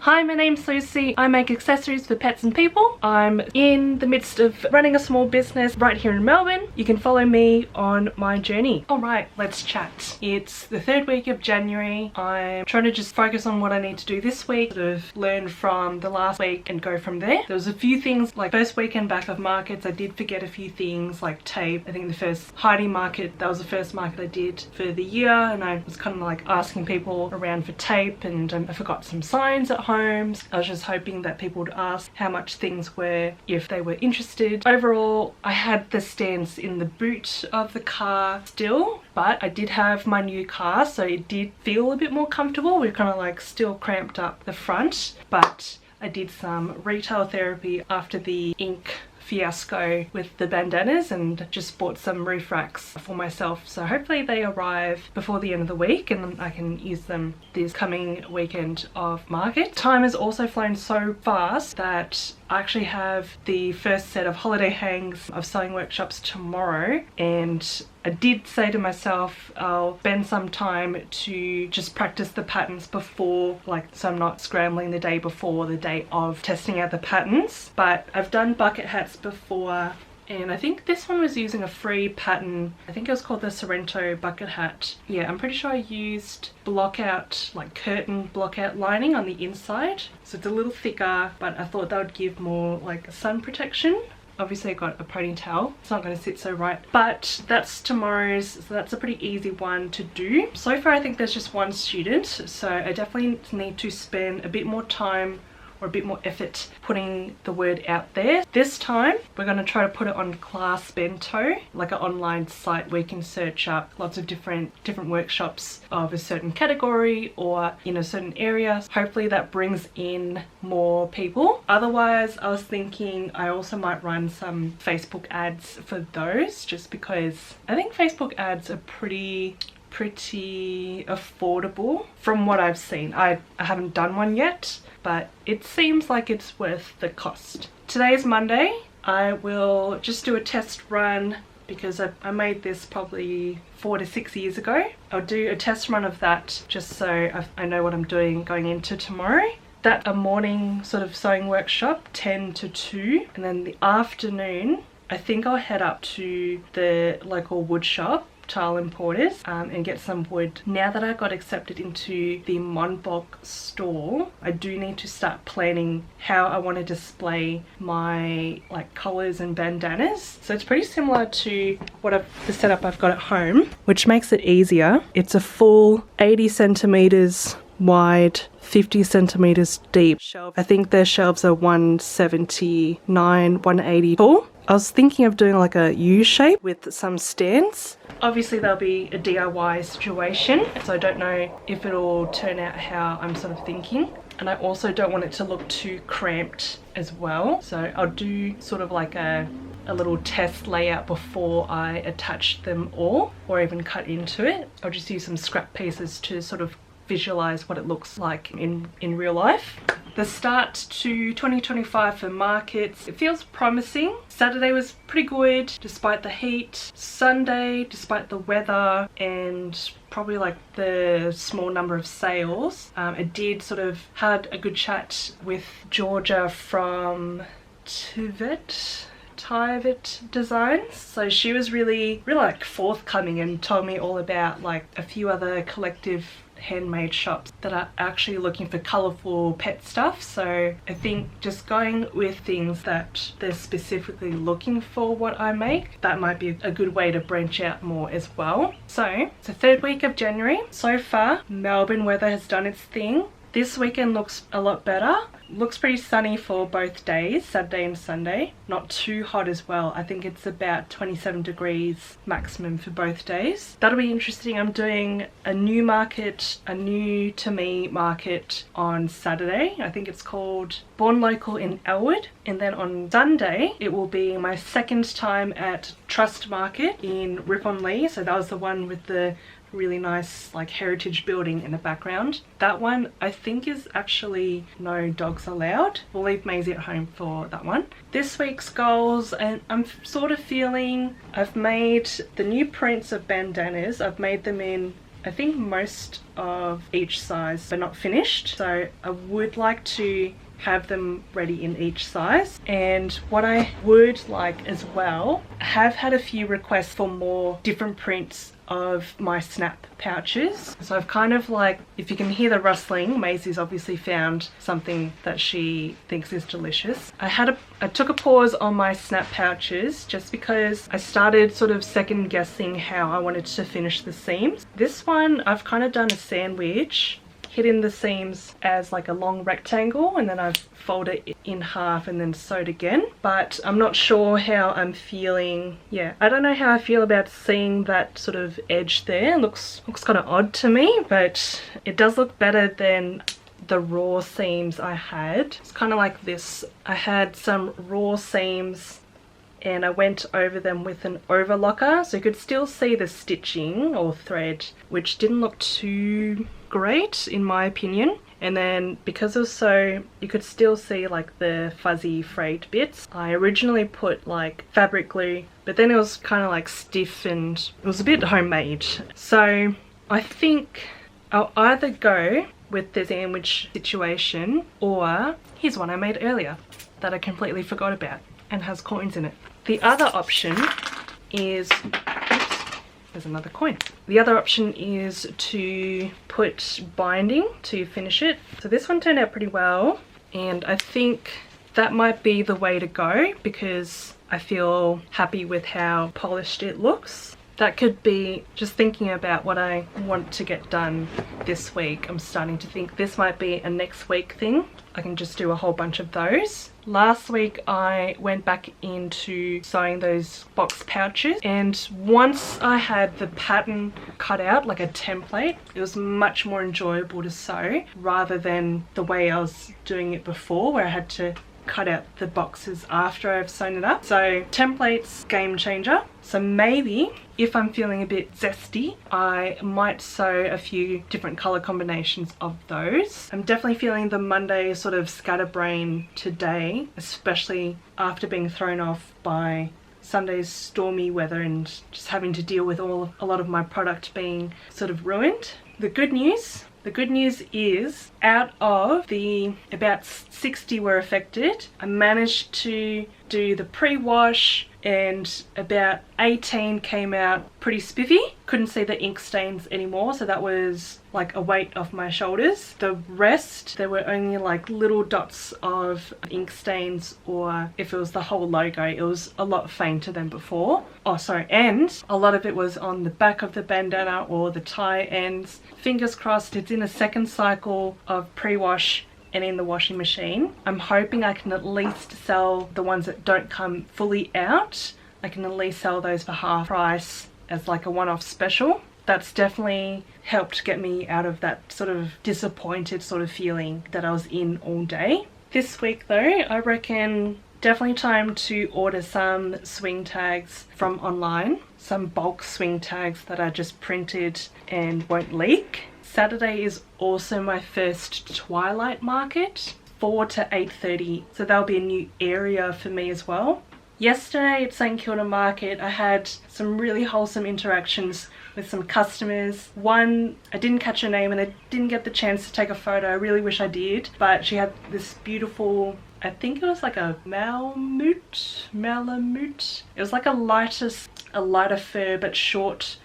Hi, my name's Lucy. I make accessories for pets and people. I'm in the midst of running a small business right here in Melbourne. You can follow me on my journey. Alright, let's chat. It's the third week of January. I'm trying to just focus on what I need to do this week, sort of learn from the last week and go from there. There was a few things, like first weekend back of markets, I did forget a few things like tape. I think the first Heidi market, that was the first market I did for the year, and I was kind of like asking people around for tape, and I forgot some signs at home. I was just hoping that people would ask how much things were if they were interested. Overall, I had the stands in the boot of the car still, but I did have my new car, so it did feel a bit more comfortable. We're kind of like still cramped up the front, but I did some retail therapy after the ink fiasco with the bandanas and just bought some roof racks for myself, so hopefully they arrive before the end of the week and I can use them this coming weekend of market. Time has also flown so fast that I actually have the first set of holiday hangs of sewing workshops tomorrow, and I did say to myself I'll spend some time to just practice the patterns before, so I'm not scrambling the day before, the day of testing out the patterns. But I've done bucket hats before, and I think this one was using a free pattern. I think it was called the Sorrento bucket hat. Yeah, I'm pretty sure I used blockout, like curtain blockout lining on the inside. So it's a little thicker, but I thought that would give more like sun protection. Obviously I got a ponytail, it's not going to sit so right, but that's tomorrow's, so that's a pretty easy one to do. So far I think there's just one student, so I definitely need to spend a bit more time or a bit more effort putting the word out there. This time we're going to try to put it on Class Bento, like an online site where you can search up lots of different workshops of a certain category or in a certain area. Hopefully that brings in more people. Otherwise I was thinking I also might run some Facebook ads for those, just because I think Facebook ads are pretty affordable from what I've seen. I haven't done one yet, but it seems like it's worth the cost. Today is Monday. I will just do a test run because I made this probably 4 to 6 years ago. I'll do a test run of that just so I know what I'm doing going into tomorrow. That a morning sort of sewing workshop, 10 to 2, and then the afternoon I think I'll head up to the local wood shop, Tile Importers, and get some wood. Now that I got accepted into the Monbulk store, I do need to start planning how I want to display my collars and bandanas. So it's pretty similar to the setup I've got at home, which makes it easier. It's a full 80 centimeters wide, 50 centimeters deep shelf. I think their shelves are 179, 180 tall. I was thinking of doing like a U shape with some stands. Obviously there'll be a DIY situation, so I don't know if it'll turn out how I'm sort of thinking. And I also don't want it to look too cramped as well. So I'll do sort of like a little test layout before I attach them all or even cut into it. I'll just use some scrap pieces to sort of visualize what it looks like in real life. The start to 2025 for markets, it feels promising. Saturday was pretty good despite the heat. Sunday, despite the weather and probably like the small number of sales, I did sort of had a good chat with Georgia from Tivit Designs. So she was really like forthcoming and told me all about like a few other collective handmade shops that are actually looking for colourful pet stuff. So I think just going with things that they're specifically looking for what I make, that might be a good way to branch out more as well. So it's the third week of January. So far Melbourne weather has done its thing. This weekend looks a lot better. Looks pretty sunny for both days, Saturday and Sunday. Not too hot as well. I think it's about 27 degrees maximum for both days. That'll be interesting. I'm doing a new market, a new to me market on Saturday. I think it's called Born Local in Elwood. And then on Sunday, it will be my second time at Trust Market in Rip-on-Lee. So that was the one with the really nice like heritage building in the background. That one I think is actually no dogs allowed. We'll leave Maisie at home for that one. This week's goals, and I'm sort of feeling I've made the new prints of bandanas. I've made them in I think most of each size but not finished, so I would like to have them ready in each size. And what I would like as well, I have had a few requests for more different prints of my snap pouches. So I've kind of like, if you can hear the rustling, Maisie's obviously found something that she thinks is delicious. I took a pause on my snap pouches just because I started sort of second guessing how I wanted to finish the seams. This one I've kind of done a sandwich, hidden the seams as like a long rectangle, and then I've folded it in half and then sewed again. But I'm not sure how I'm feeling. Yeah, I don't know how I feel about seeing that sort of edge there. It looks kind of odd to me, but it does look better than the raw seams I had. It's kind of like this. I had some raw seams and I went over them with an overlocker, so you could still see the stitching or thread, which didn't look too great in my opinion. And then because it was so, you could still see like the fuzzy frayed bits, I originally put like fabric glue, but then it was kind of like stiff and it was a bit homemade. So I think I'll either go with the sandwich situation, or here's one I made earlier that I completely forgot about and has coins in it. The other option is, oops, there's another coin. The other option is to put binding to finish it. So this one turned out pretty well, and I think that might be the way to go because I feel happy with how polished it looks. That could be, just thinking about what I want to get done this week, I'm starting to think this might be a next week thing. I can just do a whole bunch of those. Last week I went back into sewing those box pouches, and once I had the pattern cut out like a template, it was much more enjoyable to sew rather than the way I was doing it before, where I had to cut out the boxes after I've sewn it up. So templates, game changer. So maybe if I'm feeling a bit zesty, I might sew a few different color combinations of those. I'm definitely feeling the Monday sort of scatterbrain today, especially after being thrown off by Sunday's stormy weather and just having to deal with a lot of my product being sort of ruined. The good news is, out of the about 60 were affected, I managed to do the pre-wash and about 18 came out pretty spiffy. Couldn't see the ink stains anymore, so that was like a weight off my shoulders. The rest, there were only like little dots of ink stains, or if it was the whole logo, it was a lot fainter than before. Oh sorry, and a lot of it was on the back of the bandana or the tie ends. Fingers crossed it's in a second cycle of pre-wash and in the washing machine. I'm hoping I can at least sell the ones that don't come fully out. I can at least sell those for half price as like a one-off special. That's definitely helped get me out of that sort of disappointed sort of feeling that I was in all day. This week though, I reckon definitely time to order some swing tags from online. Some bulk swing tags that are just printed and won't leak. Saturday is also my first twilight market, 4 to 8:30, so that'll be a new area for me as well. Yesterday at St Kilda Market, I had some really wholesome interactions with some customers. One, I didn't catch her name and I didn't get the chance to take a photo. I really wish I did, but she had this beautiful, I think it was like a Malamute. It was like a lighter fur but short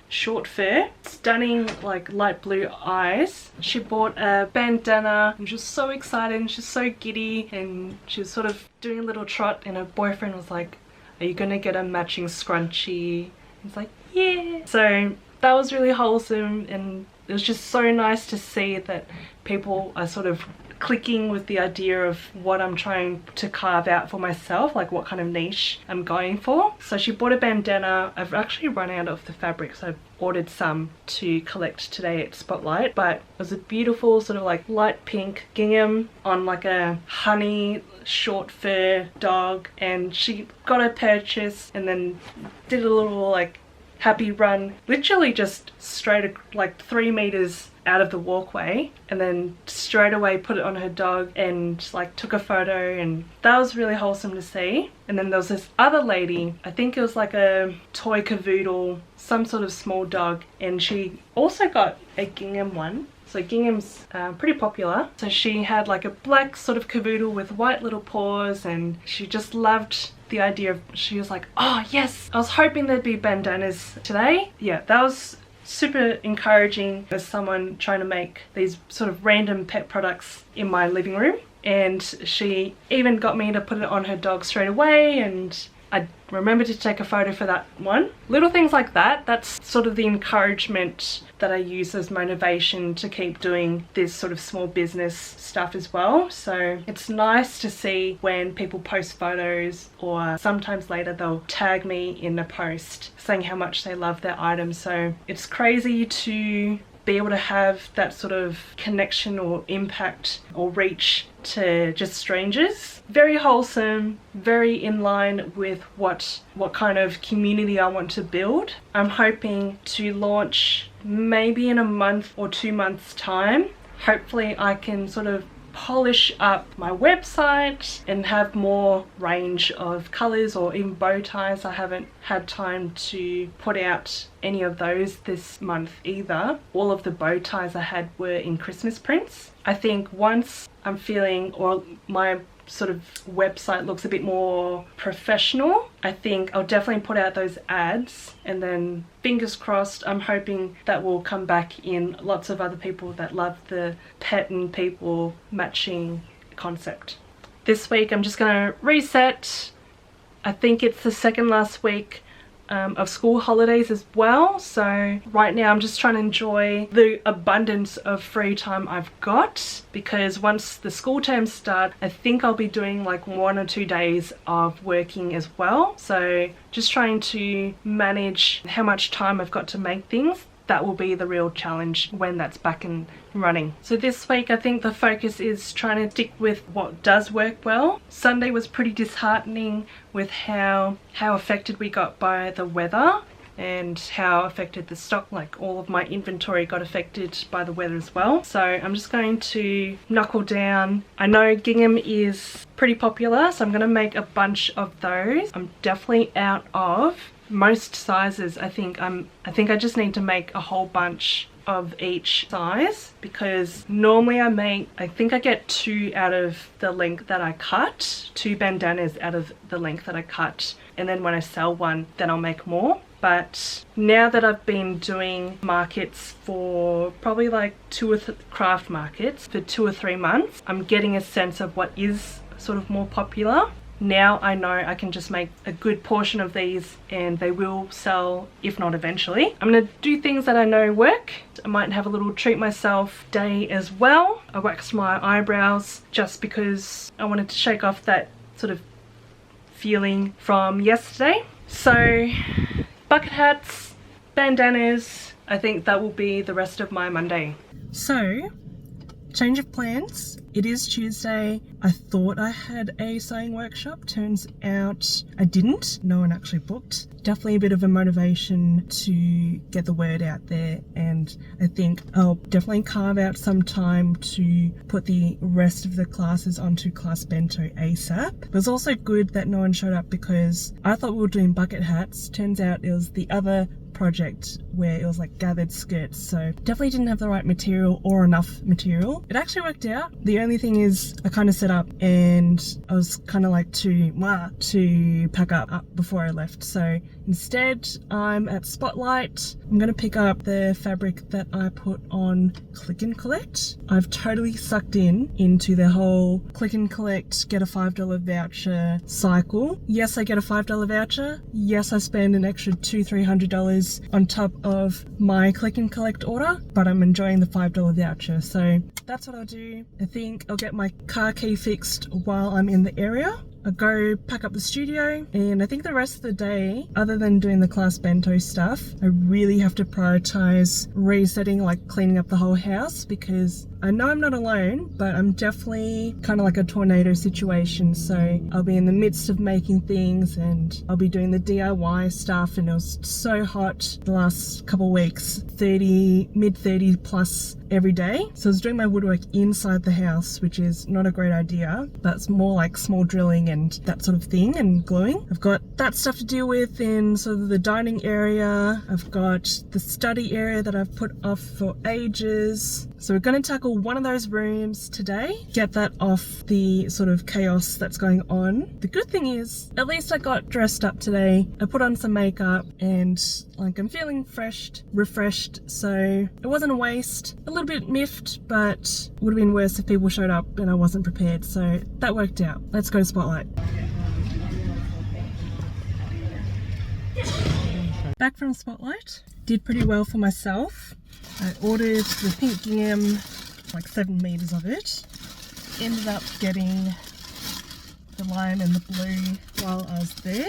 fur. Stunning like light blue eyes. She bought a bandana and she was so excited and she's so giddy, and she was sort of doing a little trot, and her boyfriend was like, "Are you gonna get a matching scrunchie?" He's like, "Yeah." So that was really wholesome, and it was just so nice to see that people are sort of clicking with the idea of what I'm trying to carve out for myself, like what kind of niche I'm going for. So she bought a bandana. I've actually run out of the fabric, so I've ordered some to collect today at Spotlight, but it was a beautiful sort of like light pink gingham on like a honey short fur dog, and she got her purchase and then did a little like happy run, literally just straight like 3 meters out of the walkway, and then straight away put it on her dog and like took a photo, and that was really wholesome to see. And then there was this other lady, I think it was like a toy cavoodle, some sort of small dog, and she also got a gingham one. So gingham's pretty popular. So she had like a black sort of cavoodle with white little paws, and she just loved the idea of, she was like, oh yes, I was hoping there'd be bandanas today. Yeah, that was super encouraging as someone trying to make these sort of random pet products in my living room. And she even got me to put it on her dog straight away, and I remembered to take a photo for that one. Little things like that, that's sort of the encouragement that I use as motivation to keep doing this sort of small business stuff as well. So it's nice to see when people post photos, or sometimes later they'll tag me in a post saying how much they love their items. So it's crazy to be able to have that sort of connection or impact or reach to just strangers. Very wholesome, very in line with what kind of community I want to build. I'm hoping to launch maybe in a month or 2 months time. Hopefully I can sort of polish up my website and have more range of colors, or even bow ties. I haven't had time to put out any of those this month either. All of the bow ties I had were in Christmas prints. I think once I'm feeling, or my sort of website looks a bit more professional, I think I'll definitely put out those ads, and then fingers crossed, I'm hoping that will come back in lots of other people that love the pet and people matching concept. This week I'm just gonna reset. I think it's the second last week of school holidays as well, so right now I'm just trying to enjoy the abundance of free time I've got, because once the school terms start, I think I'll be doing like 1 or 2 days of working as well. So just trying to manage how much time I've got to make things. That will be the real challenge when that's back and running. So this week I think the focus is trying to stick with what does work well. Sunday was pretty disheartening with how affected we got by the weather, and how affected the stock, like all of my inventory got affected by the weather as well. So I'm just going to knuckle down. I know gingham is pretty popular, so I'm going to make a bunch of those. I'm definitely out of most sizes. I think I just need to make a whole bunch of each size, because normally I think I get 2 out of the length that I cut, 2 bandanas out of the length that I cut, and then when I sell one, then I'll make more. But now that I've been doing markets for probably like craft markets for 2 or 3 months, I'm getting a sense of what is sort of more popular. Now I know I can just make a good portion of these and they will sell, if not eventually. I'm gonna do things that I know work. I might have a little treat myself day as well. I waxed my eyebrows just because I wanted to shake off that sort of feeling from yesterday. So bucket hats, bandanas, I think that will be the rest of my Monday. So change of plans. It is Tuesday. I thought I had a sewing workshop. Turns out I didn't. No one actually booked. Definitely a bit of a motivation to get the word out there, and I think I'll definitely carve out some time to put the rest of the classes onto Class Bento ASAP. It was also good that no one showed up, because I thought we were doing bucket hats. Turns out it was the other project where it was like gathered skirts, so definitely didn't have the right material or enough material. It actually worked out. The only thing is I kind of set up and I was kind of like to pack up before I left, so instead I'm at Spotlight. I'm gonna pick up the fabric that I put on Click and Collect. I've totally sucked into the whole Click and Collect, get a $5 voucher cycle. Yes, I get a $5 voucher. Yes, I spend an extra $200-300 on top of my Click and Collect order, but I'm enjoying the $5 voucher, so that's what I'll do. I think I'll get my car key fixed while I'm in the area. I'll go pack up the studio, and I think the rest of the day, other than doing the class bento stuff, I really have to prioritize resetting, like cleaning up the whole house, because I know I'm not alone, but I'm definitely kind of like a tornado situation. So I'll be in the midst of making things, and I'll be doing the DIY stuff, and it was so hot the last couple of weeks, mid 30 plus every day. So I was doing my woodwork inside the house, which is not a great idea. That's more like small drilling and that sort of thing, and gluing. I've got that stuff to deal with in sort of the dining area. I've got the study area that I've put off for ages. So we're going to tackle one of those rooms today, get that off the sort of chaos that's going on. The good thing is, at least I got dressed up today. I put on some makeup, and like I'm feeling refreshed, so it wasn't a waste. A little bit miffed, but it would have been worse if people showed up and I wasn't prepared, so that worked out. Let's go to Spotlight. Back from Spotlight, did pretty well for myself. I ordered the pink gingham, like 7 meters of it. Ended up getting the lime and the blue while I was there.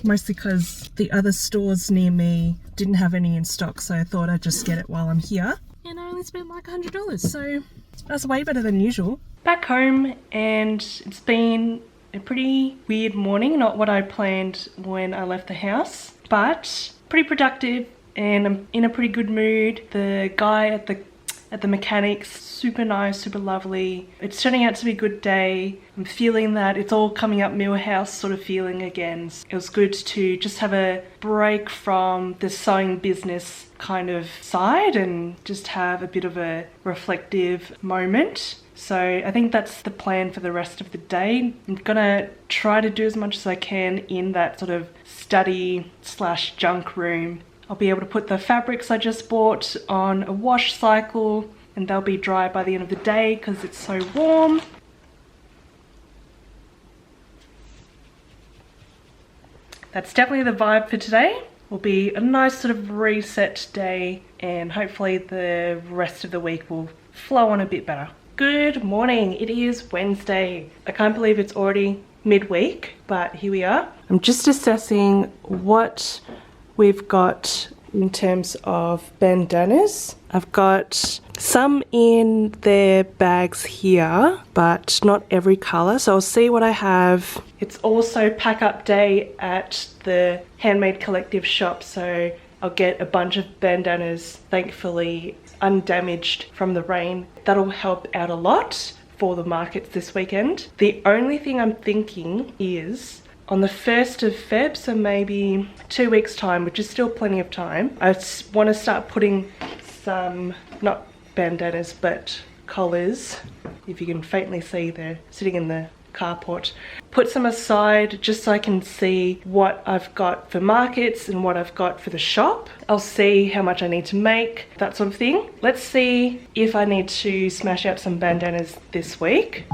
Mostly because the other stores near me didn't have any in stock, so I thought I'd just get it while I'm here. And I only spent like $100, so that's way better than usual. Back home, and it's been a pretty weird morning, not what I planned when I left the house, but pretty productive, and I'm in a pretty good mood. The guy at the mechanics, super nice, super lovely. It's turning out to be a good day. I'm feeling that it's all coming up Millhouse sort of feeling again. It was good to just have a break from the sewing business kind of side and just have a bit of a reflective moment. So I think that's the plan for the rest of the day. I'm gonna try to do as much as I can in that sort of study/junk room. I'll be able to put the fabrics I just bought on a wash cycle, and they'll be dry by the end of the day because it's so warm. That's definitely the vibe for today. Will be a nice sort of reset day, and hopefully the rest of the week will flow on a bit better. Good morning, it is Wednesday. I can't believe it's already midweek, but here we are. I'm just assessing what we've got in terms of bandanas. I've got some in their bags here, but not every colour, so I'll see what I have. It's also pack up day at the Handmade Collective shop, so I'll get a bunch of bandanas, thankfully undamaged from the rain. That'll help out a lot for the markets this weekend. The only thing I'm thinking is on the 1st of Feb, so maybe 2 weeks time, which is still plenty of time, I want to start putting some, not bandanas, but collars, if you can faintly see they're sitting in the carport. Put some aside just so I can see what I've got for markets and what I've got for the shop. I'll see how much I need to make, that sort of thing. Let's see if I need to smash out some bandanas this week.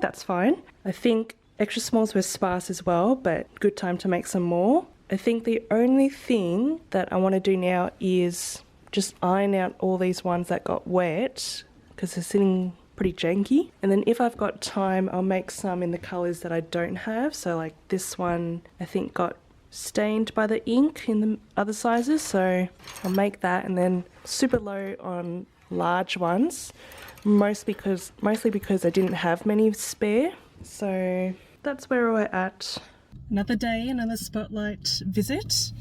That's fine. I think extra smalls were sparse as well, but good time to make some more. I think the only thing that I want to do now is just iron out all these ones that got wet because they're sitting pretty janky. And then if I've got time, I'll make some in the colours that I don't have. So like this one, I think got stained by the ink in the other sizes. So I'll make that, and then super low on large ones. Mostly because I didn't have many spare. So that's where we're at. Another day, another Spotlight visit.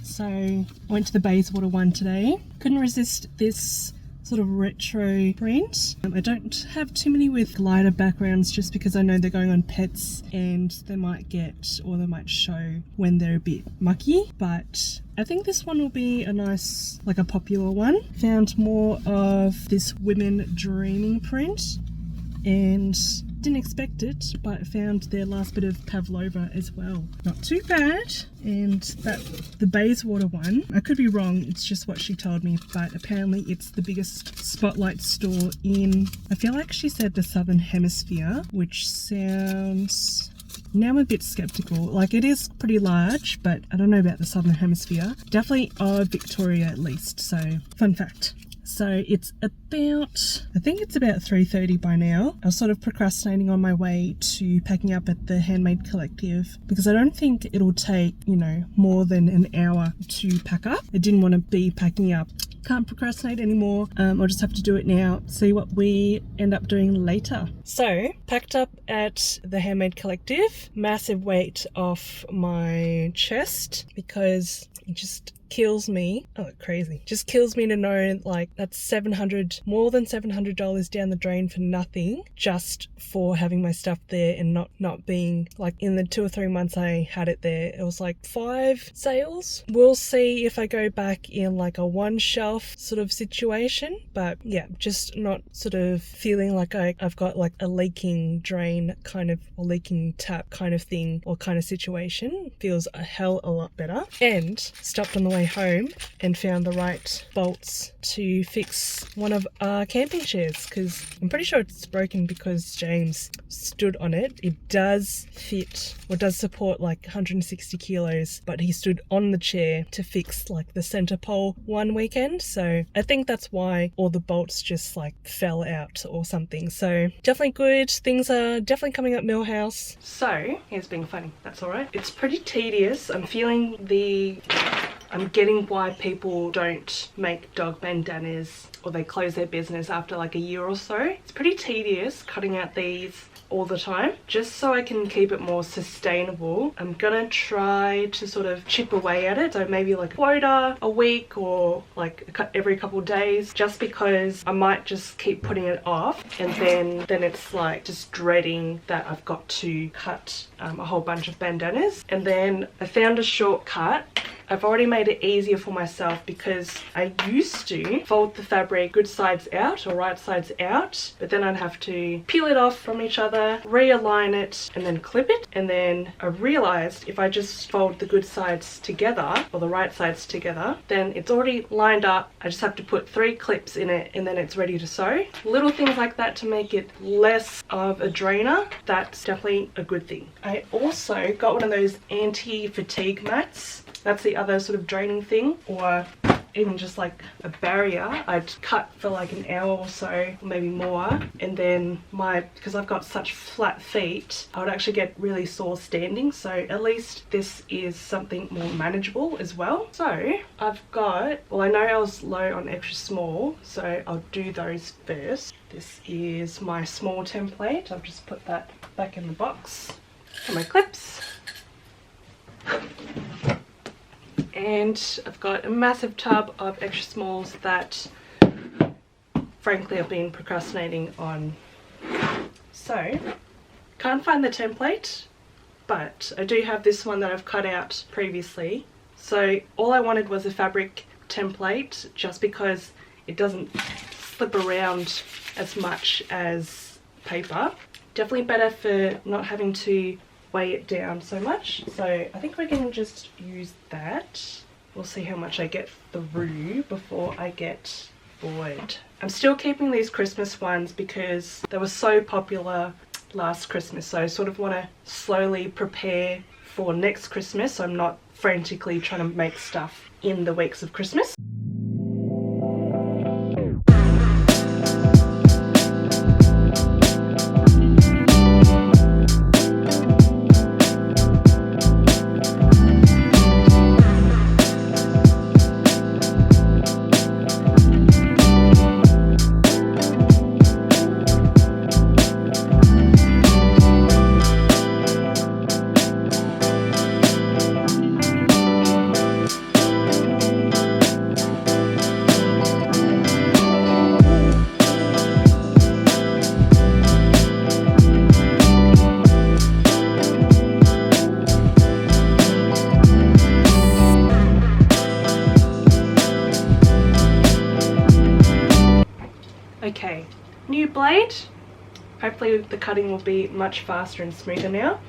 So went to the Bayswater one today. Couldn't resist this sort of retro print. I don't have too many with glider backgrounds just because I know they're going on pets and they might get, or they might show when they're a bit mucky, but I think this one will be a nice, like a popular one. Found more of this women dreaming print and didn't expect it, but found their last bit of pavlova as well. Not too bad. And that the Bayswater one, I could be wrong, it's just what she told me, but apparently it's the biggest spotlight store in, I feel like she said the Southern Hemisphere, which sounds, now I'm a bit skeptical. Like, it is pretty large, but I don't know about the Southern Hemisphere. Definitely of Victoria at least, so fun fact. So it's about, I think it's about 3:30 by now. I was sort of procrastinating on my way to packing up at the Handmade Collective because I don't think it'll take, you know, more than an hour to pack up. I didn't want to be packing up. Can't procrastinate anymore. I'll just have to do it now, see what we end up doing later. So, packed up at the Handmade Collective. Massive weight off my chest because it just kills me. Oh, crazy. Just kills me to know, like, that's more than $700 down the drain for nothing, just for having my stuff there and not being, like, in the 2 or 3 months I had it there, it was like 5 sales. We'll see if I go back in like a one shelf sort of situation, but yeah, just not sort of feeling like I've got like a leaking drain kind of, or leaking tap kind of thing or kind of situation. Feels a hell a lot better. And stopped on the way home and found the right bolts to fix one of our camping chairs, because I'm pretty sure it's broken because James stood on it. It does fit, or does support like 160 kilos, but he stood on the chair to fix like the center pole one weekend, so I think that's why all the bolts just like fell out or something. So definitely good. Things are definitely coming up Millhouse. So here's being funny, that's alright. It's pretty tedious. I'm getting why people don't make dog bandanas or they close their business after like a year or so. It's pretty tedious cutting out these all the time. Just so I can keep it more sustainable, I'm gonna try to sort of chip away at it. So maybe like a quota a week or like every couple of days, just because I might just keep putting it off, and then it's like just dreading that I've got to cut a whole bunch of bandanas. And then I found a shortcut. I've already made it easier for myself because I used to fold the fabric good sides out or right sides out, but then I'd have to peel it off from each other, realign it, and then clip it. And then I realized if I just fold the good sides together or the right sides together, then it's already lined up. I just have to put 3 clips in it and then it's ready to sew. Little things like that to make it less of a drainer. That's definitely a good thing. I also got one of those anti-fatigue mats. That's the other sort of draining thing, or even just like a barrier. I'd cut for like an hour or so, maybe more, and then because I've got such flat feet, I would actually get really sore standing, so at least this is something more manageable as well. So I've got, well, I know I was low on extra small, so I'll do those first. This is my small template. I'll just put that back in the box for my clips. And I've got a massive tub of extra smalls that frankly I've been procrastinating on. So can't find the template, but I do have this one that I've cut out previously. So all I wanted was a fabric template, just because it doesn't slip around as much as paper. Definitely better for not having to weigh it down so much. So I think we can just use that. We'll see how much I get through before I get bored. I'm still keeping these Christmas ones because they were so popular last Christmas, so I sort of want to slowly prepare for next Christmas, so I'm not frantically trying to make stuff in the weeks of Christmas. Okay, new blade. Hopefully the cutting will be much faster and smoother now.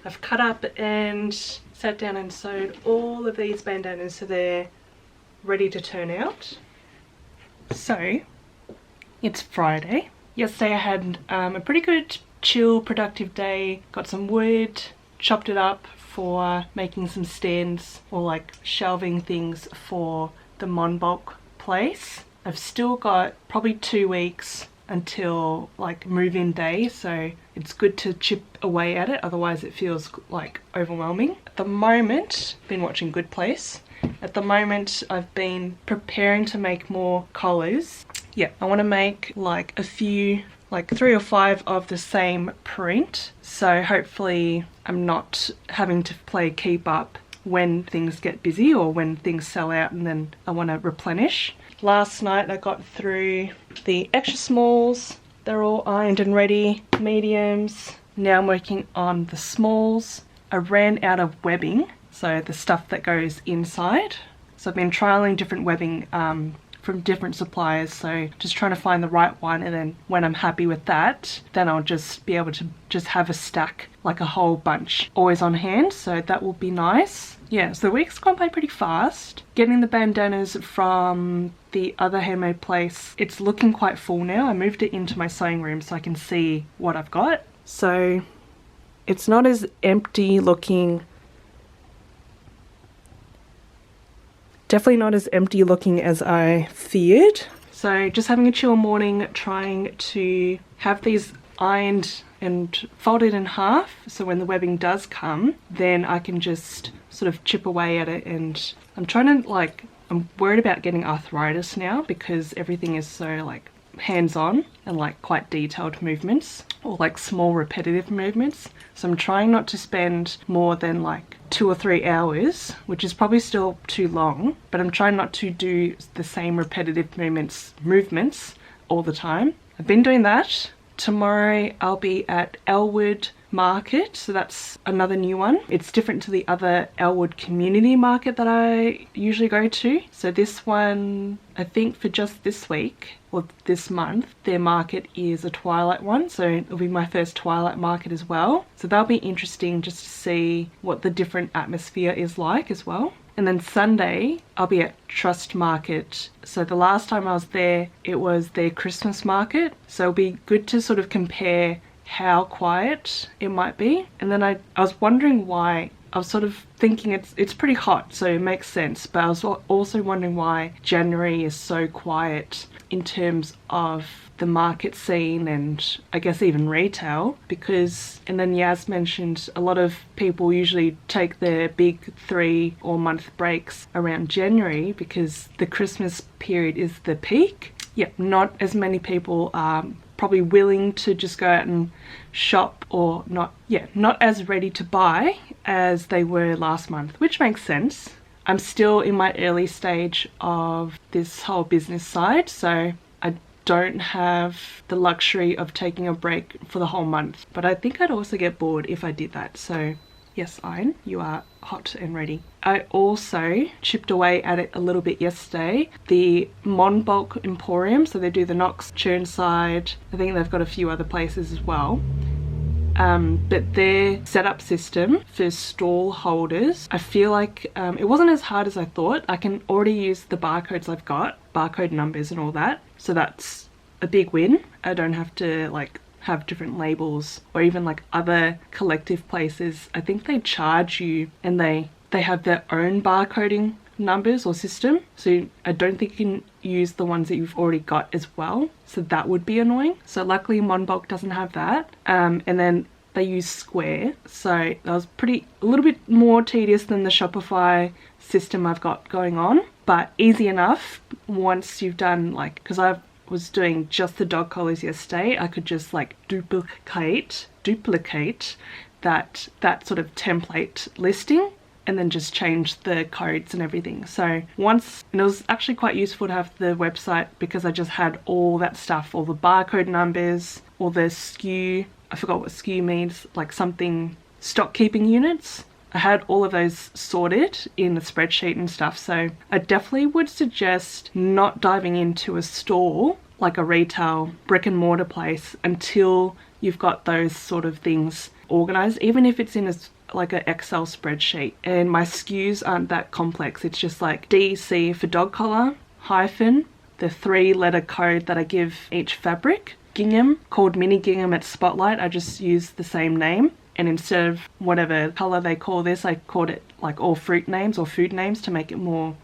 I've cut up and sat down and sewed all of these bandanas so they're ready to turn out. So it's Friday. Yesterday I had a pretty good chill productive day, got some wood, chopped it up for making some stands or like shelving things for the Monbulk place. I've still got probably 2 weeks until like move-in day, so it's good to chip away at it, otherwise it feels like overwhelming. At the moment, I've been watching Good Place. At the moment I've been preparing to make more collars. Yeah, I want to make like a few, like 3 or 5 of the same print, so hopefully I'm not having to play keep up when things get busy or when things sell out and then I want to replenish. Last night I got through the extra smalls. They're all ironed and ready. Mediums. Now I'm working on the smalls. I ran out of webbing, so the stuff that goes inside. So I've been trialing different webbing from different suppliers, so just trying to find the right one, and then when I'm happy with that, then I'll just be able to just have a stack, like a whole bunch, always on hand, so that will be nice. Yeah, so the week's gone by pretty fast. Getting the bandanas from the other handmade place, it's looking quite full now. I moved it into my sewing room so I can see what I've got. So it's not as empty looking. Definitely not as empty looking as I feared. So just having a chill morning, trying to have these ironed and folded in half, so when the webbing does come, then I can just sort of chip away at it. And I'm trying to like, I'm worried about getting arthritis now because everything is so like hands-on and like quite detailed movements, or like small repetitive movements. So I'm trying not to spend more than like 2 or 3 hours, which is probably still too long, but I'm trying not to do the same repetitive movements all the time. I've been doing that. Tomorrow I'll be at Elwood Market, so that's another new one. It's different to the other Elwood community market that I usually go to. So this one, I think for just this week or this month, their market is a twilight one, so it'll be my first twilight market as well. So that'll be interesting just to see what the different atmosphere is like as well. And then Sunday, I'll be at Trust Market. So the last time I was there, it was their Christmas market. So it'll be good to sort of compare how quiet it might be. And then I was wondering why I was sort of thinking it's pretty hot, so it makes sense, but I was also wondering why January is so quiet in terms of the market scene and I guess even retail, because, and then Yaz mentioned a lot of people usually take their big 3 or month breaks around January because the Christmas period is the peak. Yep, not as many people are probably willing to just go out and shop, or not as ready to buy as they were last month, which makes sense. I'm still in my early stage of this whole business side, so I don't have the luxury of taking a break for the whole month, but I think I'd also get bored if I did that. So yes, Iron, you are hot and ready. I also chipped away at it a little bit yesterday. The Monbulk Emporium, so they do the Knox, Churnside, I think they've got a few other places as well. But their setup system for stall holders, I feel like it wasn't as hard as I thought. I can already use the barcodes I've got, barcode numbers and all that, so that's a big win. I don't have to like have different labels, or even like other collective places, I think they charge you and they have their own barcoding numbers or system, so I don't think you can use the ones that you've already got as well, so that would be annoying. So luckily Monbulk doesn't have that, and then they use Square, so that was a little bit more tedious than the Shopify system I've got going on, but easy enough once you've done, like, because I was doing just the dog collars yesterday, I could just like duplicate that sort of template listing and then just change the codes and everything. So once, and it was actually quite useful to have the website because I just had all that stuff, all the barcode numbers, all the SKU, I forgot what SKU means, like something, stock keeping units. I had all of those sorted in a spreadsheet and stuff, so I definitely would suggest not diving into a store like a retail brick and mortar place until you've got those sort of things organized, even if it's in like an Excel spreadsheet. And my SKUs aren't that complex. It's just like DC for dog collar, hyphen, the 3-letter code that I give each fabric, gingham, called mini gingham at Spotlight, I just use the same name. And instead of whatever color they call this, I called it like all fruit names or food names to make it more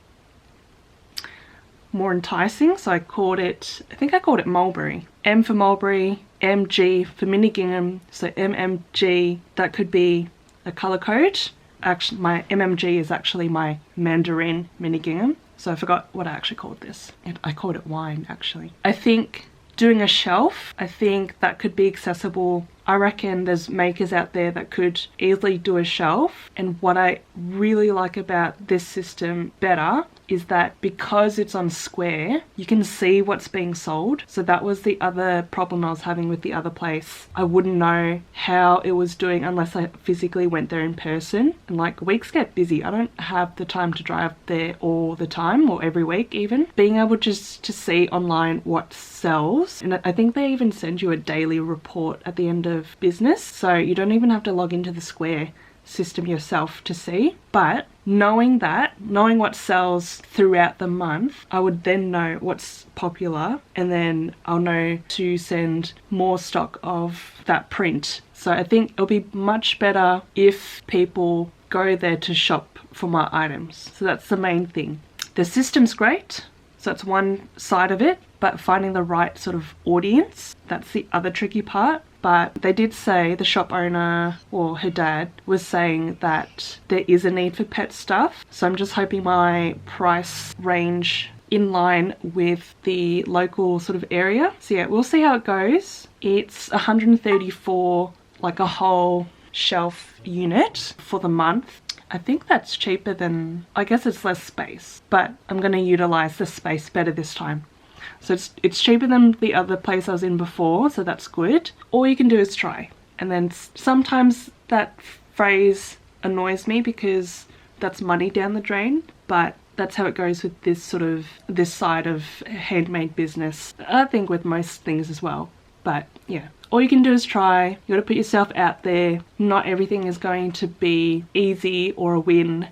enticing. So I think I called it mulberry. M for mulberry, MG for mini gingham, so MMG, that could be a color code. Actually, my MMG is actually my mandarin mini gingham, so I forgot what I actually called this. I called it wine, actually. I think doing a shelf, I think that could be accessible. I reckon there's makers out there that could easily do a shelf, and what I really like about this system better is that because it's on Square, you can see what's being sold. So that was the other problem I was having with the other place. I wouldn't know how it was doing unless I physically went there in person, and like weeks get busy. I don't have the time to drive there all the time or every week even. Being able just to see online what sells, and I think they even send you a daily report at the end of business, so you don't even have to log into the Square system yourself to see. But knowing what sells throughout the month, I would then know what's popular, and then I'll know to send more stock of that print. So I think it'll be much better if people go there to shop for my items. So that's the main thing. The system's great, so that's one side of it, but finding the right sort of audience, that's the other tricky part. But they did say, the shop owner or her dad was saying that there is a need for pet stuff. So I'm just hoping my price range in line with the local sort of area. So yeah, we'll see how it goes. It's $134, like a whole shelf unit for the month. I think that's cheaper than, I guess it's less space, but I'm going to utilize the space better this time. So it's cheaper than the other place I was in before, so that's good. All you can do is try. And then sometimes that phrase annoys me because that's money down the drain, but that's how it goes with this side of handmade business. I think with most things as well. But yeah, all you can do is try. You got to put yourself out there. Not everything is going to be easy or a win.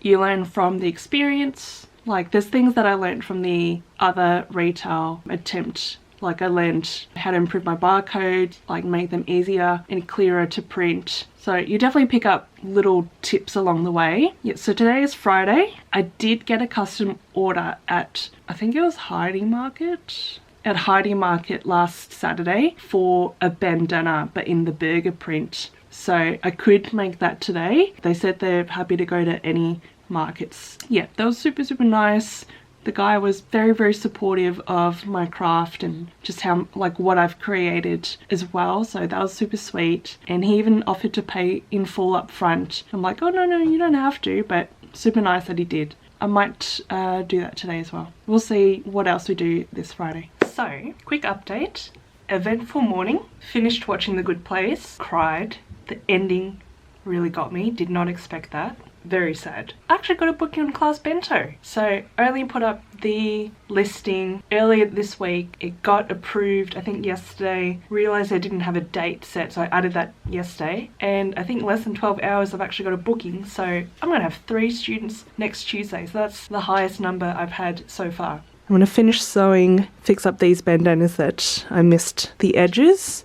You learn from the experience. Like, there's things that I learned from the other retail attempt Like I learned how to improve my barcodes, like make them easier and clearer to print. So you definitely pick up little tips along the way. Yeah, so today is Friday. I did get a custom order at, I think it was Heidi Market. At Heidi Market last Saturday for a bandana, but in the burger print. So I could make that today. They said they're happy to go to any markets. Yeah, that was super, super nice. The guy was very, very supportive of my craft and just how, like, what I've created as well. So that was super sweet. And he even offered to pay in full up front. I'm like, oh, no, you don't have to, but super nice that he did. I might do that today as well. We'll see what else we do this Friday. So, quick update. Eventful morning. Finished watching The Good Place. Cried. The ending really got me. Did not expect that. Very sad. I actually got a booking on Class Bento. So I only put up the listing earlier this week. It got approved, I think yesterday. Realised I didn't have a date set, so I added that yesterday. And I think less than 12 hours I've actually got a booking. So I'm going to have 3 students next Tuesday. So that's the highest number I've had so far. I'm going to finish sewing, fix up these bandanas that I missed the edges,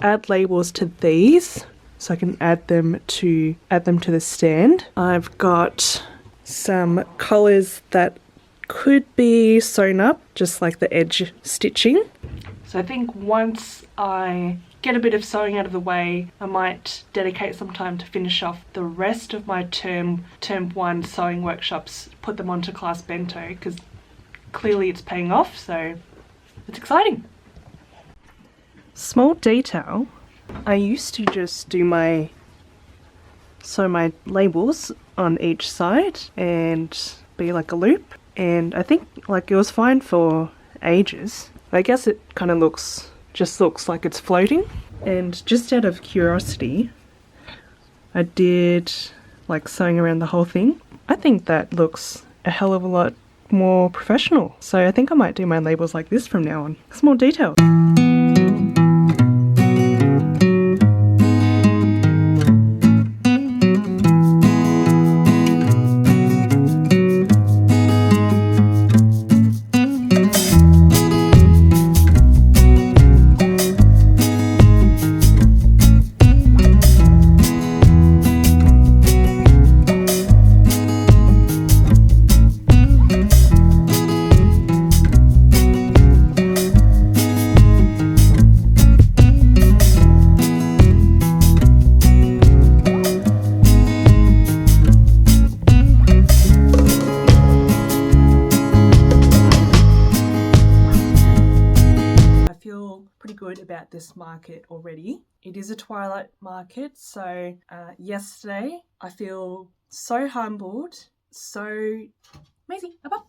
add labels to these. So I can add them to the stand. I've got some collars that could be sewn up, just like the edge stitching. So I think once I get a bit of sewing out of the way, I might dedicate some time to finish off the rest of my term 1 sewing workshops, put them onto Class Bento, because clearly it's paying off, so it's exciting. Small detail. I used to just sew my labels on each side and be like a loop, and I think like it was fine for ages. I guess it kind of looks like it's floating, and just out of curiosity I did like sewing around the whole thing. I think that looks a hell of a lot more professional, so I think I might do my labels like this from now on. Small detail. About this market already. It is a twilight market, so yesterday I feel so humbled, so Maisie, up,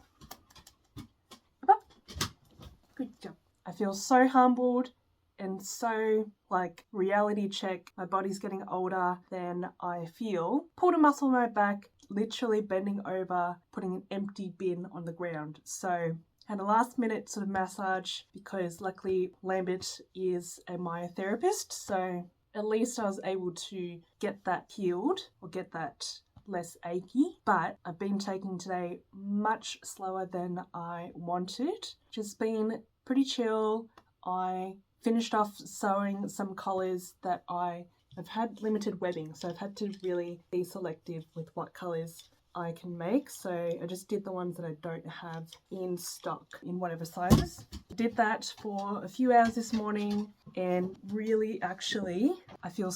good job. I feel so humbled and so like reality check. My body's getting older than I feel. Pulled a muscle in my back, literally bending over, putting an empty bin on the ground. So had a last minute sort of massage because luckily Lambert is a myotherapist, so at least I was able to get that healed or get that less achy. But I've been taking today much slower than I wanted. Just been pretty chill. I finished off sewing some collars that I've had limited webbing, so I've had to really be selective with what colours I can make, so I just did the ones that I don't have in stock in whatever sizes. Did that for a few hours this morning, and really actually I feel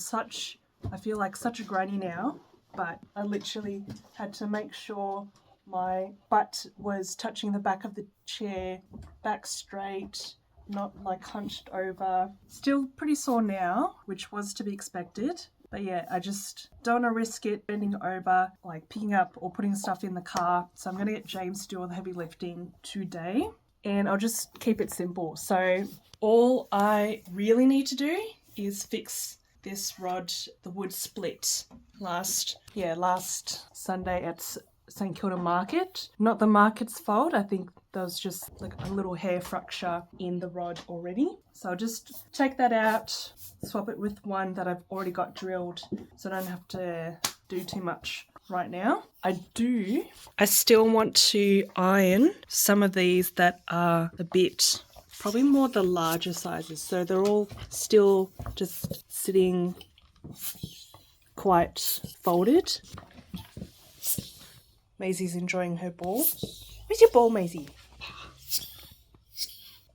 like such a granny now, but I literally had to make sure my butt was touching the back of the chair, back straight, not like hunched over. Still pretty sore now, which was to be expected. But yeah, I just don't want to risk it bending over, like picking up or putting stuff in the car. So I'm going to get James to do all the heavy lifting today, and I'll just keep it simple. So all I really need to do is fix this rod. The wood split last Sunday at St Kilda Market. Not the market's fault. I think there was just like a little hair fracture in the rod already. So I'll just take that out, swap it with one that I've already got drilled, so I don't have to do too much right now. I still want to iron some of these that are a bit probably more the larger sizes. So they're all still just sitting quite folded. Maisie's enjoying her ball. Where's your ball, Maisie?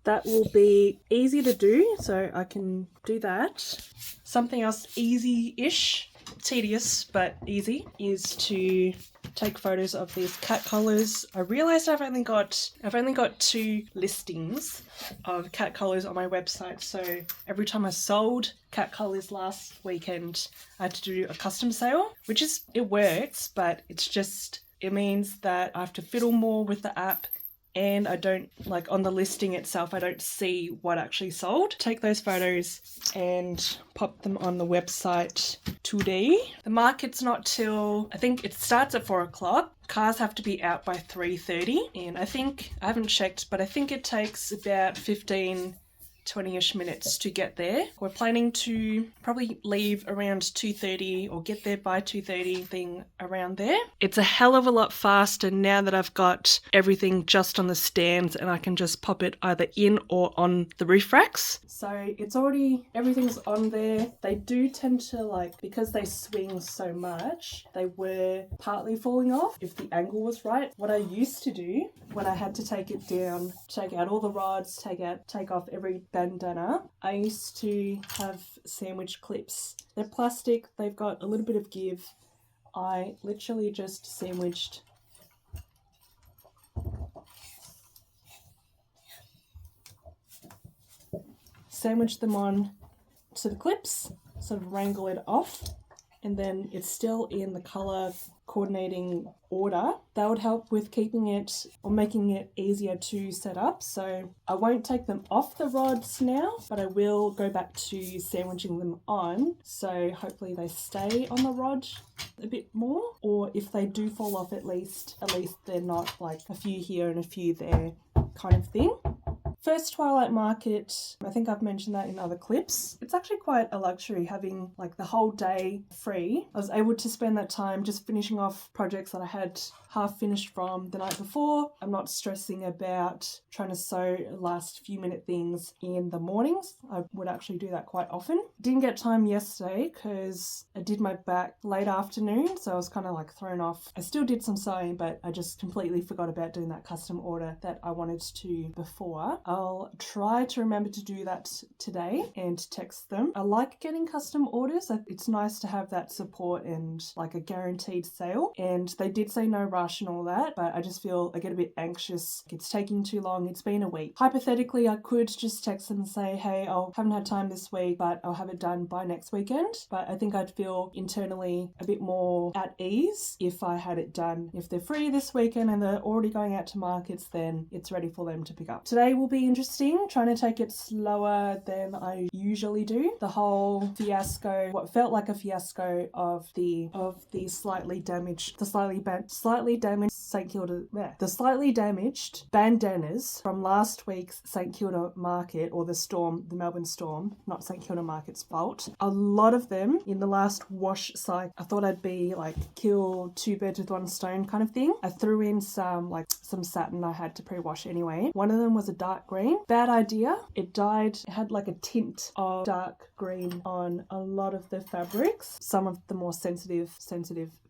That will be easy to do, so I can do that. Something else easy-ish, tedious but easy, is to take photos of these cat collars. I realised I've only got 2 listings of cat collars on my website, so every time I sold cat collars last weekend, I had to do a custom sale, which is, it works, but it means that I have to fiddle more with the app, and I don't, like on the listing itself, I don't see what actually sold. Take those photos and pop them on the website today. The market's not till, I think it starts at 4 o'clock. Cars have to be out by 3:30, and I haven't checked, but I think it takes about 20-ish minutes to get there. We're planning to probably leave around 2:30 or get there by 2:30, thing around there. It's a hell of a lot faster now that I've got everything just on the stands and I can just pop it either in or on the roof racks. So everything's on there. They do tend to, because they swing so much, they were partly falling off if the angle was right. What I used to do when I had to take it down, take out all the rods, take off every bandana, I used to have sandwich clips. They're plastic, they've got a little bit of give. I literally just sandwiched them on to the clips, sort of wrangle it off, and then it's still in the colour coordinating order. That would help with keeping it or making it easier to set up. So I won't take them off the rods now, but I will go back to sandwiching them on. So hopefully they stay on the rod a bit more, or if they do fall off, at least they're not like a few here and a few there kind of thing. First Twilight Market, I think I've mentioned that in other clips. It's actually quite a luxury having the whole day free. I was able to spend that time just finishing off projects that I had half finished from the night before. I'm not stressing about trying to sew last few minute things in the mornings. I would actually do that quite often. Didn't get time yesterday because I did my back late afternoon, so I was kind of thrown off. I still did some sewing, but I just completely forgot about doing that custom order that I wanted to before. I'll try to remember to do that today and text them. I like getting custom orders. It's nice to have that support and a guaranteed sale. And they did say no rush and all that, but I just feel I get a bit anxious. It's taking too long. It's been a week. Hypothetically, I could just text them and say, hey, I haven't had time this week, but I'll have it done by next weekend. But I think I'd feel internally a bit more at ease if I had it done. If they're free this weekend and they're already going out to markets, then it's ready for them to pick up. Today will be interesting, trying to take it slower than I usually do. The whole fiasco, what felt like a fiasco of the slightly damaged bandanas from last week's St Kilda market, or the Melbourne storm, not St Kilda market's fault. A lot of them in the last wash cycle, I thought I'd be kill 2 birds with 1 stone kind of thing. I threw in some satin I had to pre-wash anyway. One of them was a dark green. Bad idea. It dyed, it had a tint of dark green on a lot of the fabrics, some of the more sensitive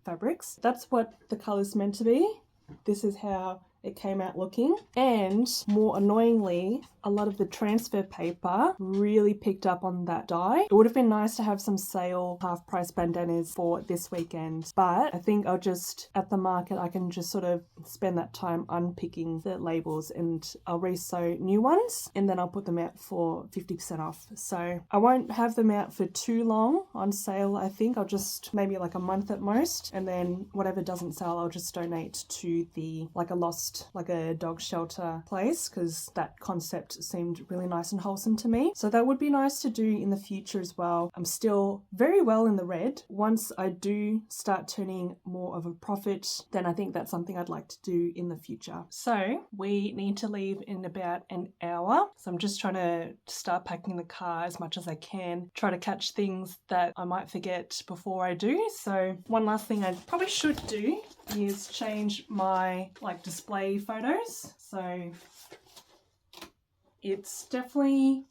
fabrics. That's what the colour's meant to be. This is how it came out looking, and more annoyingly, a lot of the transfer paper really picked up on that dye. It would have been nice to have some sale half-price bandanas for this weekend, but I think I'll just, at the market, I can just sort of spend that time unpicking the labels and I'll re-sew new ones, and then I'll put them out for 50% off. So I won't have them out for too long on sale. I think I'll just maybe a month at most, and then whatever doesn't sell, I'll just donate to the a dog shelter place, because that concept seemed really nice and wholesome to me. So that would be nice to do in the future as well. I'm still very well in the red. Once I do start turning more of a profit, then I think that's something I'd like to do in the future. So we need to leave in about an hour. So I'm just trying to start packing the car as much as I can, try to catch things that I might forget before I do. So one last thing I probably should do is change my display photos. So It's definitely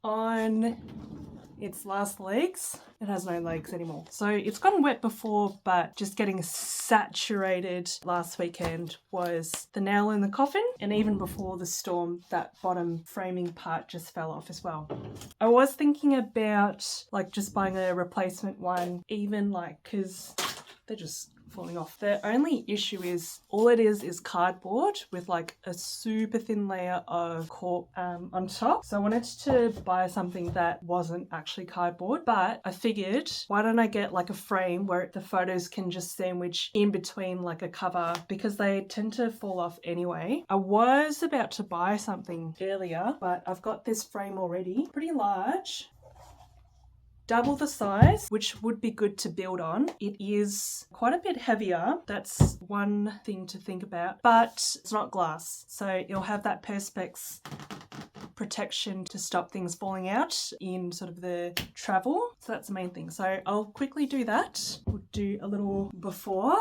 on its last legs. It has no legs anymore. So it's gotten wet before, but just getting saturated last weekend was the nail in the coffin. And even before the storm, that bottom framing part just fell off as well. I was thinking about like just buying a replacement one, even like, because they're just falling off. The only issue is all it is cardboard with like a super thin layer of cork on top. So I wanted to buy something that wasn't actually cardboard, but I figured why don't I get like a frame where the photos can just sandwich in between like a cover, because they tend to fall off anyway. I was about to buy something earlier, but I've got this frame already, pretty large. Double the size, which would be good to build on. It is quite a bit heavier. That's one thing to think about, but it's not glass. So you'll have that Perspex protection to stop things falling out in sort of the travel. So that's the main thing. So I'll quickly do that. We'll do a little before.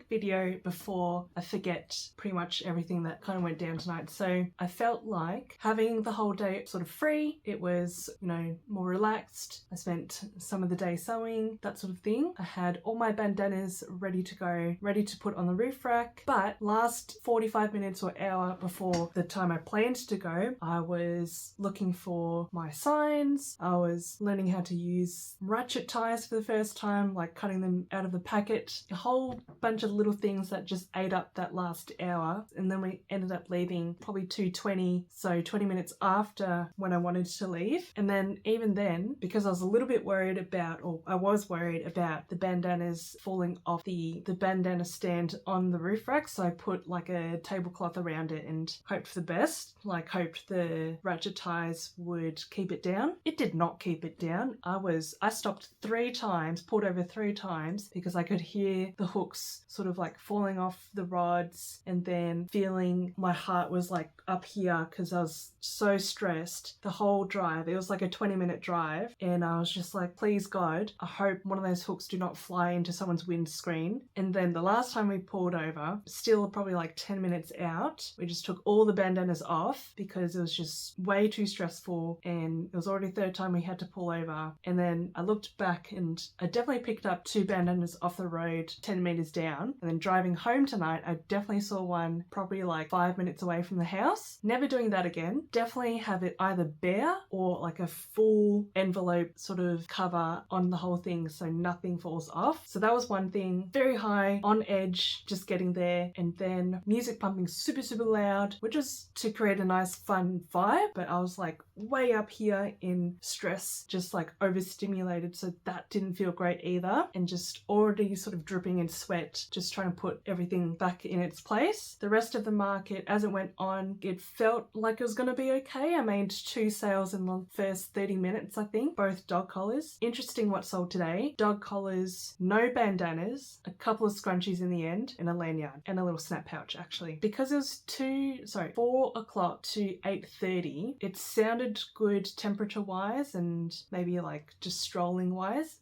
Video before I forget pretty much everything that kind of went down tonight. So I felt like having the whole day sort of free. It was, you know, more relaxed. I spent some of the day sewing, that sort of thing. I had all my bandanas ready to go, ready to put on the roof rack. But last 45 minutes or hour before the time I planned to go, I was looking for my signs. I was learning how to use ratchet ties for the first time, like cutting them out of the packet. A whole bunch of little things that just ate up that last hour, and then we ended up leaving probably 2:20, so 20 minutes after when I wanted to leave. And then even then, because I was a little bit worried about, or I was worried about the bandanas falling off the bandana stand on the roof rack, so I put like a tablecloth around it and hoped for the best, like hoped the ratchet ties would keep it down. It did not keep it down. I stopped 3 times, pulled over 3 times, because I could hear the hooks sort of like falling off the rods, and then feeling my heart was like up here because I was so stressed the whole drive. It was like a 20-minute drive, and I was just like, please God, I hope one of those hooks do not fly into someone's windscreen. And then the last time we pulled over, still probably like 10 minutes out, we just took all the bandanas off because it was just way too stressful, and it was already 3rd time we had to pull over. And then I looked back and I definitely picked up 2 bandanas off the road 10 meters down. And then driving home tonight, I definitely saw one probably like 5 minutes away from the house. Never doing that again. Definitely have it either bare or like a full envelope sort of cover on the whole thing so nothing falls off. So that was one thing. Very high, on edge, just getting there. And then music pumping super, super loud, which was to create a nice fun vibe. But I was like way up here in stress, just like overstimulated. So that didn't feel great either. And just already sort of dripping in sweat, just trying to put everything back in its place. The rest of the market, as it went on, it felt like it was going to be okay. I made 2 sales in the first 30 minutes, I think, both dog collars. Interesting what sold today. Dog collars, no bandanas, a couple of scrunchies in the end, and a lanyard, and a little snap pouch actually. Because it was 4 o'clock to 8:30, it sounded good temperature wise and maybe like just strolling wise.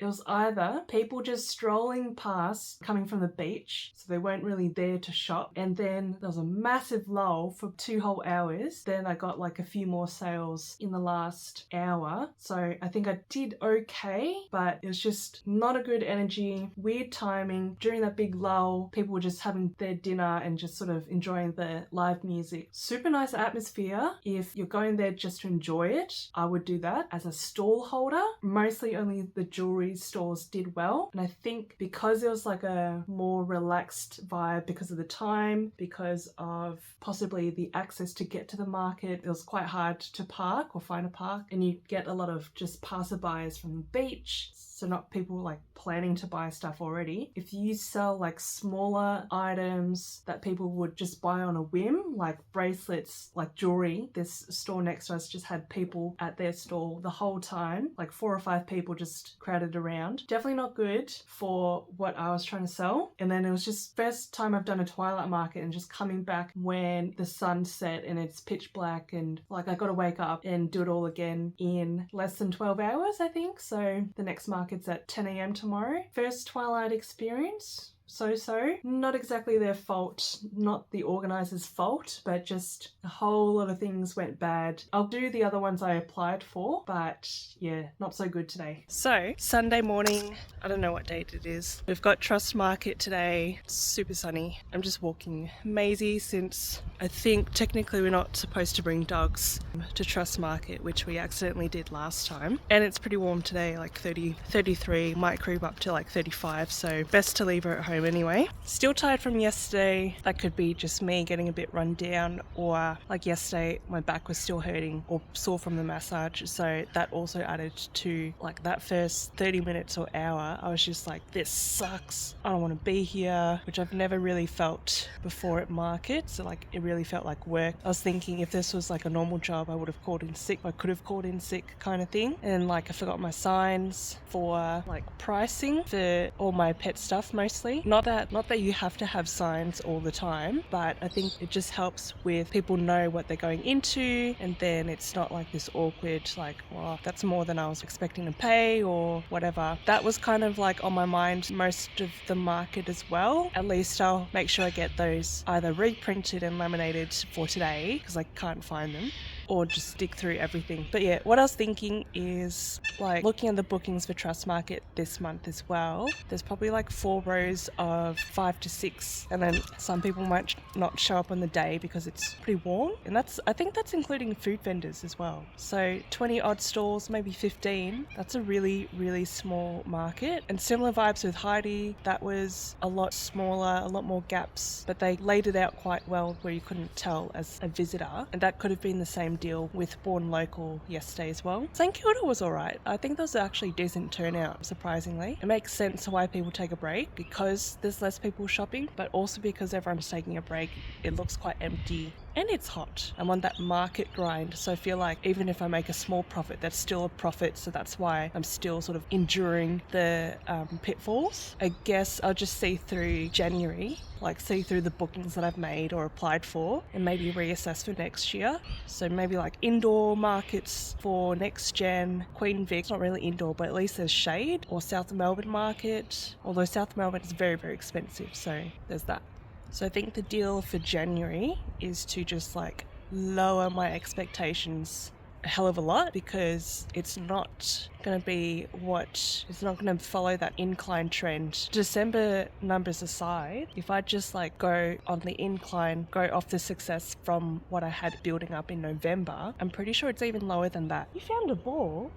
It was either people just strolling past coming from the beach, so they weren't really there to shop, and then there was a massive lull for 2 whole hours. Then I got like a few more sales in the last hour, so I think I did okay, but it was just not a good energy, weird timing. During that big lull, people were just having their dinner and just sort of enjoying the live music. Super nice atmosphere. If you're going there just to enjoy it, I would do that. As a stall holder, mostly only the jewelry these stores did well. And I think because it was like a more relaxed vibe because of the time, because of possibly the access to get to the market, it was quite hard to park or find a park, and you get a lot of just passerbys from the beach. So not people like planning to buy stuff already. If you sell like smaller items that people would just buy on a whim, like bracelets, like jewelry, this store next to us just had people at their stall the whole time, like 4 or 5 people just crowded around. Definitely not good for what I was trying to sell. And then it was just first time I've done a twilight market, and just coming back when the sun set and it's pitch black, and like I got to wake up and do it all again in less than 12 hours, I think. So the next market's at 10 a.m. tomorrow. First twilight experience. So. Not exactly their fault, not the organizer's fault, but just a whole lot of things went bad. I'll do the other ones I applied for, but yeah, not so good today. So, Sunday morning, I don't know what date it is. We've got Trust Market today. It's super sunny. I'm just walking Maisie, since I think technically we're not supposed to bring dogs to Trust Market, which we accidentally did last time. And it's pretty warm today, like 30, 33, might creep up to like 35, so best to leave her at home anyway. Still tired from yesterday. That could be just me getting a bit run down, or like yesterday my back was still hurting or sore from the massage, so that also added to like that first 30 minutes or hour. I was just like, this sucks, I don't want to be here, which I've never really felt before at market. So like it really felt like work. I was thinking if this was like a normal job, I would have called in sick. I could have called in sick kind of thing. And like I forgot my signs for like pricing for all my pet stuff mostly. Not that you have to have signs all the time, but I think it just helps with people know what they're going into, and then it's not like this awkward like, well, that's more than I was expecting to pay or whatever. That was kind of like on my mind most of the market as well. At least I'll make sure I get those either reprinted and laminated for today because I can't find them, or just dig through everything. But yeah, what I was thinking is like looking at the bookings for Trust Market this month as well. There's probably like 4 rows of 5 to 6, and then some people might not show up on the day because it's pretty warm. And I think that's including food vendors as well. So 20 odd stalls, maybe 15. That's a really, really small market. And similar vibes with Heidi. That was a lot smaller, a lot more gaps, but they laid it out quite well where you couldn't tell as a visitor. And that could have been the same deal with Born Local yesterday as well. St Kilda was alright. I think there was actually decent turnout, surprisingly. It makes sense why people take a break, because there's less people shopping, but also because everyone's taking a break, it looks quite empty. And it's hot. I'm on that market grind, so I feel like even if I make a small profit, that's still a profit, so that's why I'm still sort of enduring the pitfalls. I guess I'll just see through January, like see through the bookings that I've made or applied for, and maybe reassess for next year. So maybe like indoor markets for next gen. Queen Vic, not really indoor, but at least there's shade. Or South Melbourne market, although South Melbourne is very, very expensive, so there's that. So I think the deal for January is to just like lower my expectations a hell of a lot, because it's not going to be it's not going to follow that incline trend. December numbers aside, if I just like go on the incline, go off the success from what I had building up in November, I'm pretty sure it's even lower than that. You found a ball?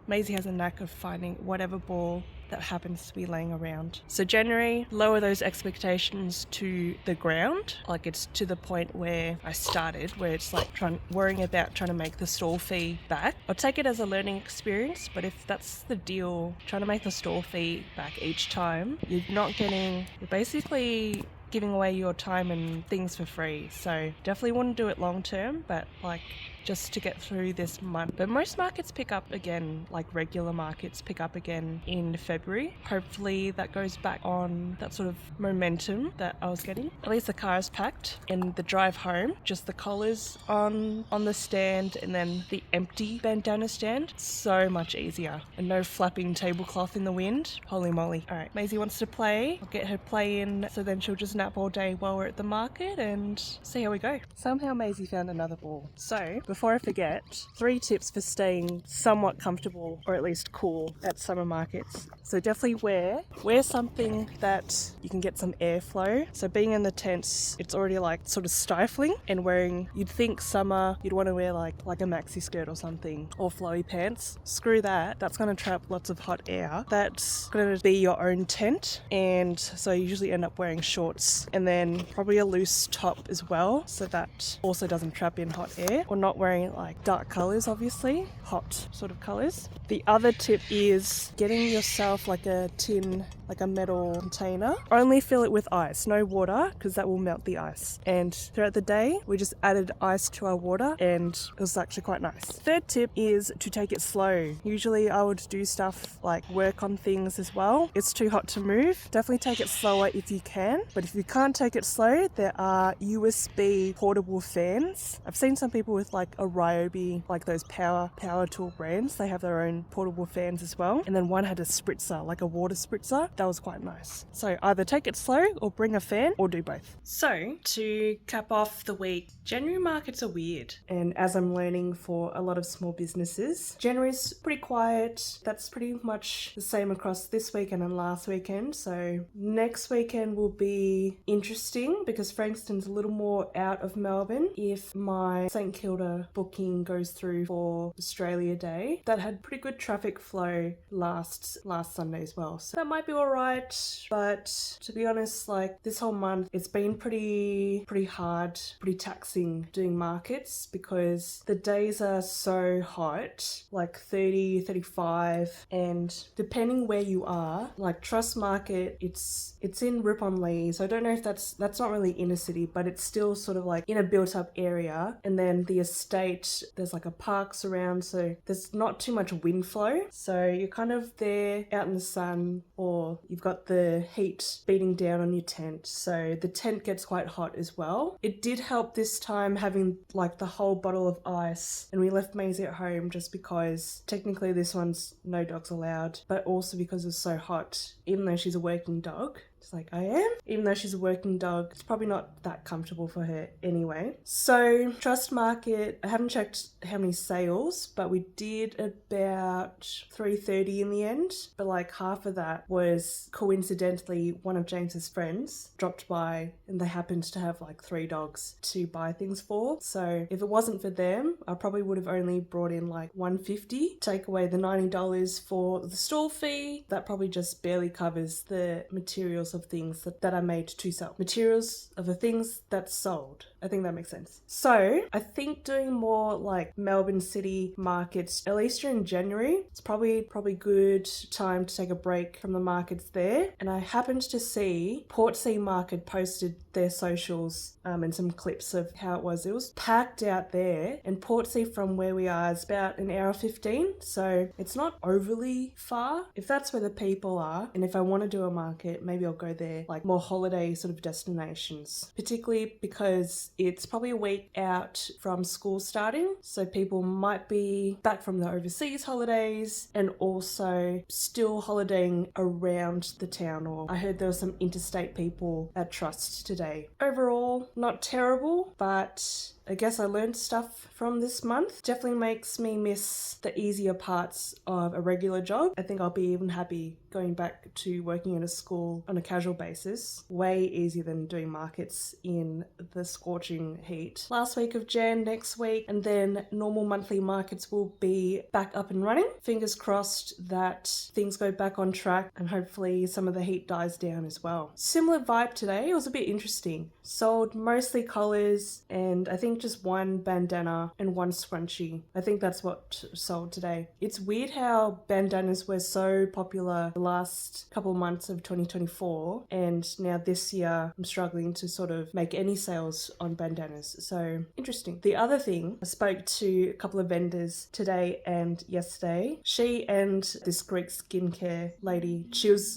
Maisie has a knack of finding whatever ball that happens to be laying around. So January, lower those expectations to the ground. Like it's to the point where I started, where it's like worrying about trying to make the stall fee back. I'll take it as a learning experience, but if that's the deal, trying to make the stall fee back each time, you're basically giving away your time and things for free. So definitely wouldn't do it long term, but like just to get through this month. But most markets pick up again, like regular markets pick up again in February. Hopefully that goes back on that sort of momentum that I was getting. At least the car is packed, and the drive home, just the collars on the stand and then the empty bandana stand. So much easier. And no flapping tablecloth in the wind. Holy moly. Alright, Maisie wants to play. I'll get her play in, so then she'll just nap all day while we're at the market and see how we go. Somehow Maisie found another ball. So before I forget, 3 tips for staying somewhat comfortable or at least cool at summer markets. So definitely wear something that you can get some airflow. So being in the tents, it's already like sort of stifling, and you'd think summer, you'd want to wear like a maxi skirt or something, or flowy pants. Screw that. That's going to trap lots of hot air. That's going to be your own tent, and so you usually end up wearing shorts and then probably a loose top as well, so that also doesn't trap in hot air, or not wearing like dark colours, obviously, hot sort of colours. The other tip is getting yourself like a tin, like a metal container. Only fill it with ice, no water, because that will melt the ice. And throughout the day, we just added ice to our water, and it was actually quite nice. Third tip is to take it slow. Usually I would do stuff like work on things as well. It's too hot to move. Definitely take it slower if you can, but if you can't take it slow, there are USB portable fans. I've seen some people with like a Ryobi, like those power tool brands. They have their own portable fans as well. And then one had a spritzer, like a water spritzer. That was quite nice. So either take it slow or bring a fan, or do both. So to cap off the week, January markets are weird. And as I'm learning for a lot of small businesses, January's pretty quiet. That's pretty much the same across this weekend and last weekend. So next weekend will be interesting because Frankston's a little more out of Melbourne. If my St Kilda booking goes through for Australia Day, that had pretty good traffic flow last Sunday as well. So that might be alright, but to be honest, like this whole month, it's been pretty hard, pretty taxing doing markets because the days are so hot, like 30, 35, and depending where you are, like Trust Market, it's in Ripon Lee, so I don't know if that's not really inner city, but it's still sort of like in a built up area. And then the estate, there's like a park surround, so there's not too much wind flow, so you're kind of there out in the sun, or you've got the heat beating down on your tent, so the tent gets quite hot as well. It did help this time having like the whole bottle of ice, and we left Maisie at home just because technically this one's no dogs allowed, but also because it's so hot, even though she's a working dog. It's like I am. Even though she's a working dog, it's probably not that comfortable for her anyway. So Trust Market, I haven't checked how many sales, but we did about 330 in the end. But like half of that was coincidentally one of James's friends dropped by, and they happened to have like 3 dogs to buy things for. So if it wasn't for them, I probably would have only brought in like $150. Take away the $90 for the stall fee. That probably just barely covers the materials of things that are made to sell. Materials of the things that's sold. I think that makes sense. So I think doing more like Melbourne city markets, at least during January, it's probably good time to take a break from the markets there. And I happened to see Portsea Market posted their socials and some clips of how it was. It was packed out there, and Portsea from where we are is about an hour 15, so it's not overly far. If that's where the people are, and if I want to do a market, maybe I'll go there, like more holiday sort of destinations, particularly because it's probably a week out from school starting, so people might be back from the overseas holidays and also still holidaying around the town. Or I heard there were some interstate people at Trust today. Overall, not terrible, but I guess I learned stuff from this month. Definitely makes me miss the easier parts of a regular job. I think I'll be even happy going back to working in a school on a casual basis. Way easier than doing markets in the scorching heat. Last week of Jan, next week, and then normal monthly markets will be back up and running. Fingers crossed that things go back on track and hopefully some of the heat dies down as well. Similar vibe today. It was a bit interesting. Sold mostly collars and I think just one bandana and one scrunchie. I think that's what sold today. It's weird how bandanas were so popular the last couple months of 2024, and now this year I'm struggling to sort of make any sales on bandanas. So interesting. The other thing, I spoke to a couple of vendors today and yesterday. She and this Greek skincare lady,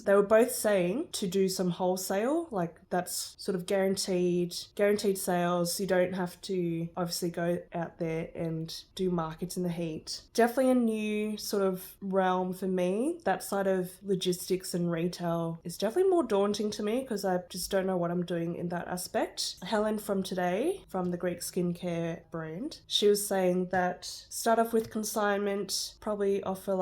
they were both saying to do some wholesale, like that's sort of guaranteed sales. You don't have to to obviously go out there and do markets in the heat. Definitely a new sort of realm for me. That side of logistics and retail is definitely more daunting to me because I just don't know what I'm doing in that aspect. Helen from Today, from the Greek skincare brand, she was saying that start off with consignment, probably offer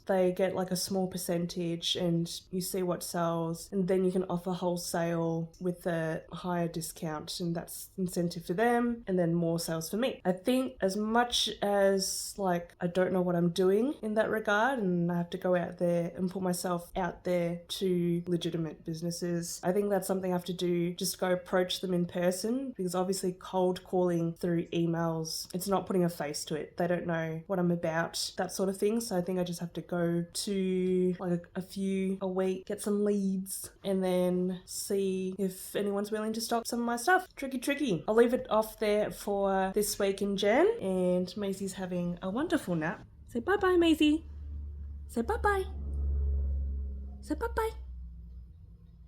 they get like a small percentage and you see what sells, and then you can offer wholesale with a higher discount, and that's incentive for them and then more sales for me. I think as much as like I don't know what I'm doing in that regard and I have to go out there and put myself out there to legitimate businesses, I think that's something I have to do, just go approach them in person, because obviously cold calling through emails, it's not putting a face to it. They don't know what I'm about, that sort of thing. So I think I just have to go to like a few a week, get some leads, and then see if anyone's willing to stock some of my stuff. Tricky. I'll leave it off there for this week in Jan, and Maisie's having a wonderful nap. Say bye-bye, Maisie. Say bye-bye. Say bye-bye.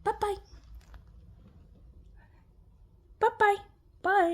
Bye-bye. Bye-bye. Bye.